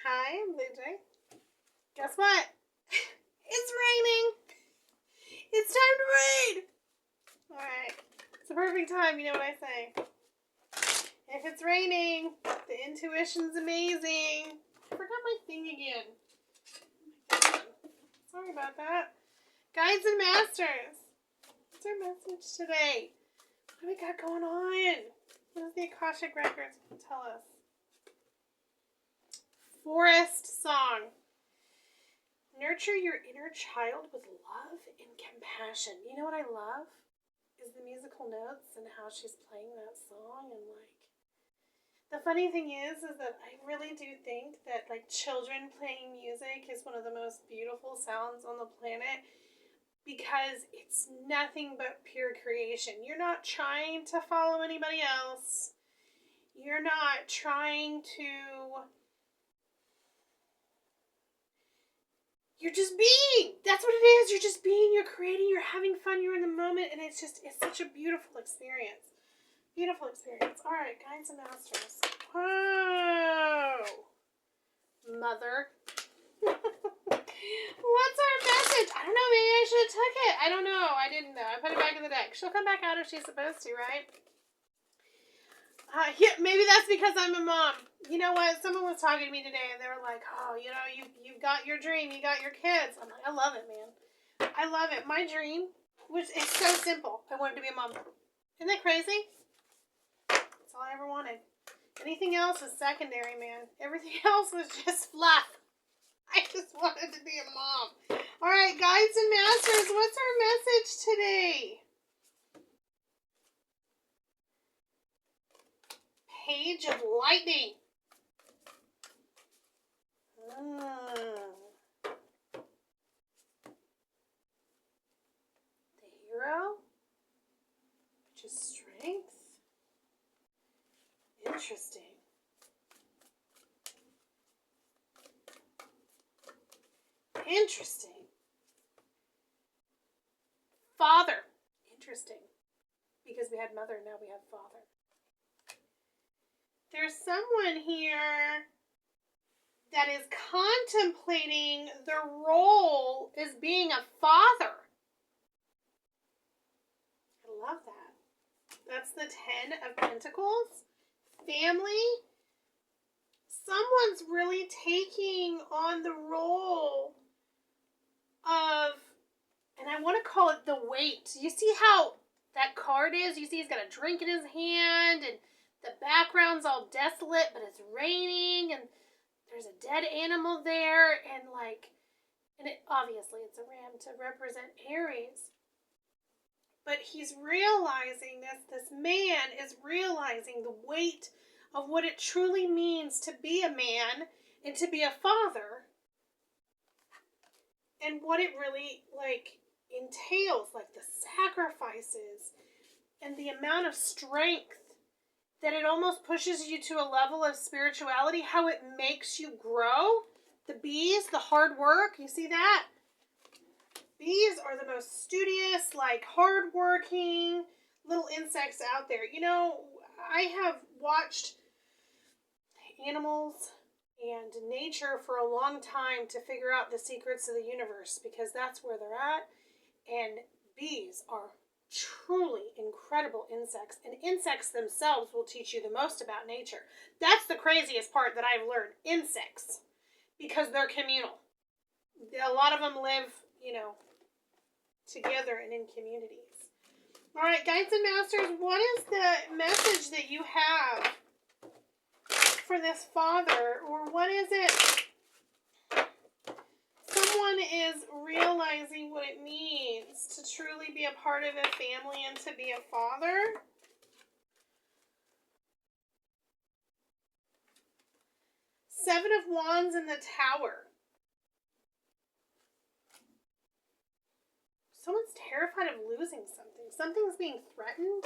Hi, I'm Blue Jay. Guess what? It's raining. It's time to rain. Alright. It's the perfect time, you know what I say. If it's raining, the intuition's amazing. I forgot my thing again. Sorry about that. Guides and Masters. What's our message today? What do we got going on? What does the Akashic Records tell us? Forest Song. Nurture your inner child with love and compassion. You know what I love? Is the musical notes and how she's playing that song. And the funny thing is that I really do think that children playing music is one of the most beautiful sounds on the planet, because it's nothing but pure creation. You're not trying to follow anybody else. You're not trying to... You're just being. That's what it is. You're just being. You're creating. You're having fun. You're in the moment. And it's such a beautiful experience. Beautiful experience. All right, Guides and Masters. Whoa. Mother. What's our message? I don't know. Maybe I should have took it. I don't know. I didn't know. I put it back in the deck. She'll come back out if she's supposed to, right? Yeah, maybe that's because I'm a mom. You know what? Someone was talking to me today, and they were like, "Oh, you've got your dream. You got your kids." I'm like, I love it, man. I love it. My dream, which is so simple, I wanted to be a mom. Isn't that crazy? That's all I ever wanted. Anything else was secondary, man. Everything else was just fluff. I just wanted to be a mom. All right, Guides and Masters, what's our message today? Page of Lightning. The Hero, which is strength. Interesting. Interesting. Father. Interesting. Because we had mother, now we have father. There's someone here that is contemplating their role as being a father. I love that. That's the 10 of Pentacles. Family. Someone's really taking on the role of, and I want to call it the weight. You see how that card is? You see he's got a drink in his hand, and the background's all desolate, but it's raining, and there's a dead animal there, and obviously it's a ram to represent Aries. But he's realizing this man is realizing the weight of what it truly means to be a man and to be a father, and what it really entails, the sacrifices and the amount of strength that it almost pushes you to a level of spirituality, how it makes you grow. The bees, the hard work, you see that? Bees are the most studious, hard-working little insects out there. You know, I have watched animals and nature for a long time to figure out the secrets of the universe, because that's where they're at. And bees are truly incredible insects, and insects themselves will teach you the most about nature. That's the craziest part that I've learned. Insects, because they're communal. A lot of them live, together and in communities. All right, Guides and Masters, what is the message that you have for this father, or what is it? Someone is realizing what it means to truly be a part of a family and to be a father. Seven of Wands in the Tower. Someone's terrified of losing something. Something's being threatened.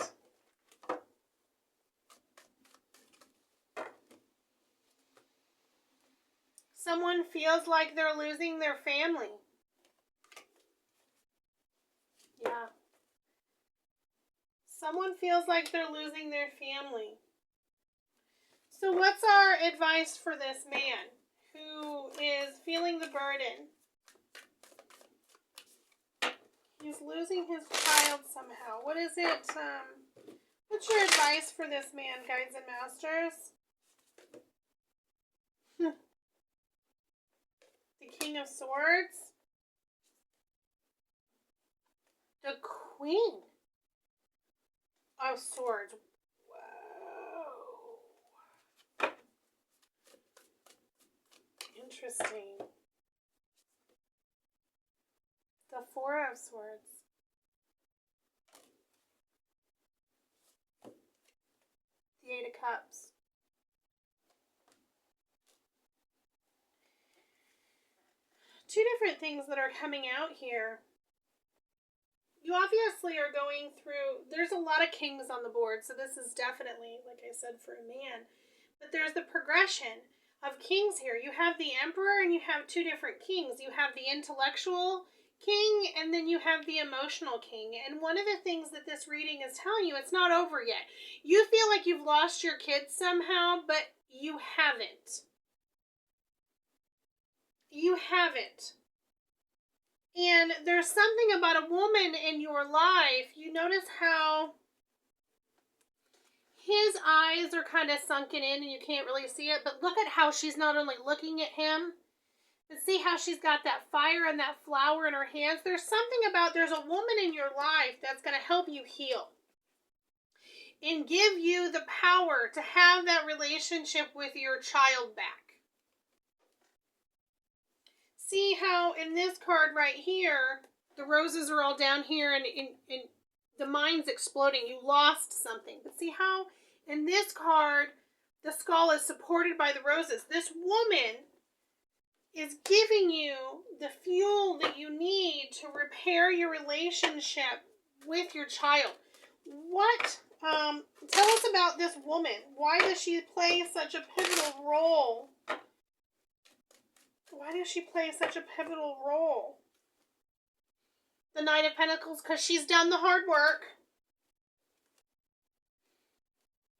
Someone feels like they're losing their family. Yeah. Someone feels like they're losing their family. So what's our advice for this man who is feeling the burden. He's losing his child somehow. What is it? What's your advice for this man, guides and masters? The King of Swords. The Queen of Swords. Whoa. Interesting. The Four of Swords. The Eight of Cups. Two different things that are coming out here. You obviously are going through, there's a lot of kings on the board, so this is definitely, like I said, for a man. But there's the progression of kings here. You have the emperor and you have two different kings. You have the intellectual king and then you have the emotional king. And one of the things that this reading is telling you, it's not over yet. You feel like you've lost your kids somehow, but you haven't. You haven't. And there's something about a woman in your life. You notice how his eyes are kind of sunken in and you can't really see it, but look at how she's not only looking at him, but see how she's got that fire and that flower in her hands. There's something about, there's a woman in your life that's going to help you heal and give you the power to have that relationship with your child back. See how in this card right here, the roses are all down here and the mind's exploding. You lost something. But see how in this card, the skull is supported by the roses. This woman is giving you the fuel that you need to repair your relationship with your child. What? Tell us about this woman. Why does she play such a pivotal role? Why does she play such a pivotal role? The Knight of Pentacles, because she's done the hard work.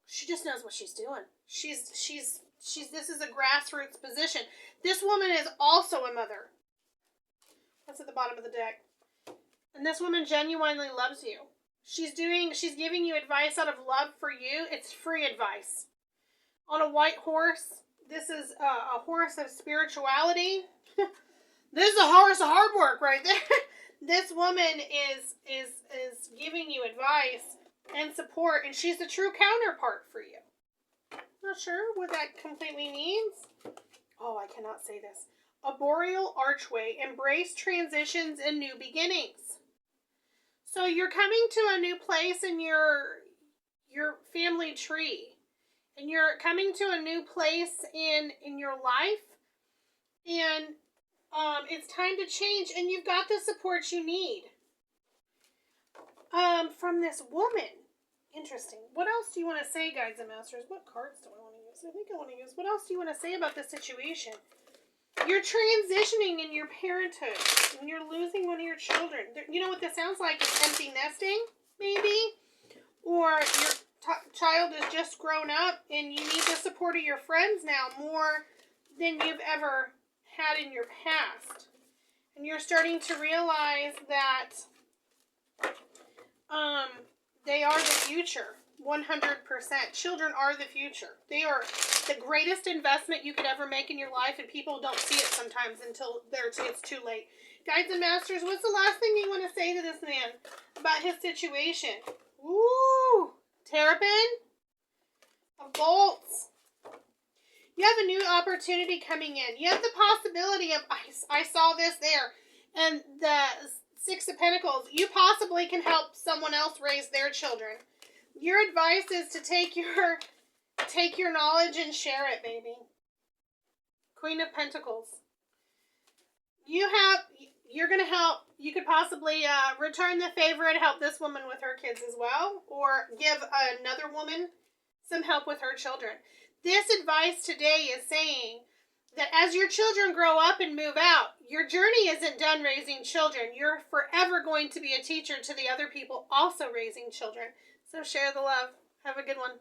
She just knows what she's doing. She's this is a grassroots position. This woman is also a mother. That's at the bottom of the deck. And this woman genuinely loves you. She's giving you advice out of love for you. It's free advice. On a white horse. This is a horse of spirituality. This is a horse of hard work right there. This woman is giving you advice and support, and she's the true counterpart for you. Not sure what that completely means. Oh, I cannot say this. A boreal archway, embrace transitions and new beginnings. So you're coming to a new place in your family tree. And you're coming to a new place in your life. And it's time to change. And you've got the support you need. From this woman. Interesting. What else do you want to say, guides and masters? What cards do I want to use? I think I want to use. What else do you want to say about this situation? You're transitioning in your parenthood. And you're losing one of your children. You know what this sounds like? It's empty nesting, maybe? Or your child is just grown up and you need the support of your friends now more than you've ever had in your past. And you're starting to realize that they are the future. 100%. Children are the future. They are the greatest investment you could ever make in your life, and people don't see it sometimes until it's too late. Guides and masters, what's the last thing you want to say to this man about his situation? Ooh, Terrapin of Bolts. You have a new opportunity coming in. You have the possibility of, I saw this there, and the Six of Pentacles. You possibly can help someone else raise their children. Your advice is to take your knowledge and share it, baby. Queen of Pentacles. You're going to help. You could possibly return the favor and help this woman with her kids as well. Or give another woman some help with her children. This advice today is saying that as your children grow up and move out, your journey isn't done raising children. You're forever going to be a teacher to the other people also raising children. So share the love. Have a good one.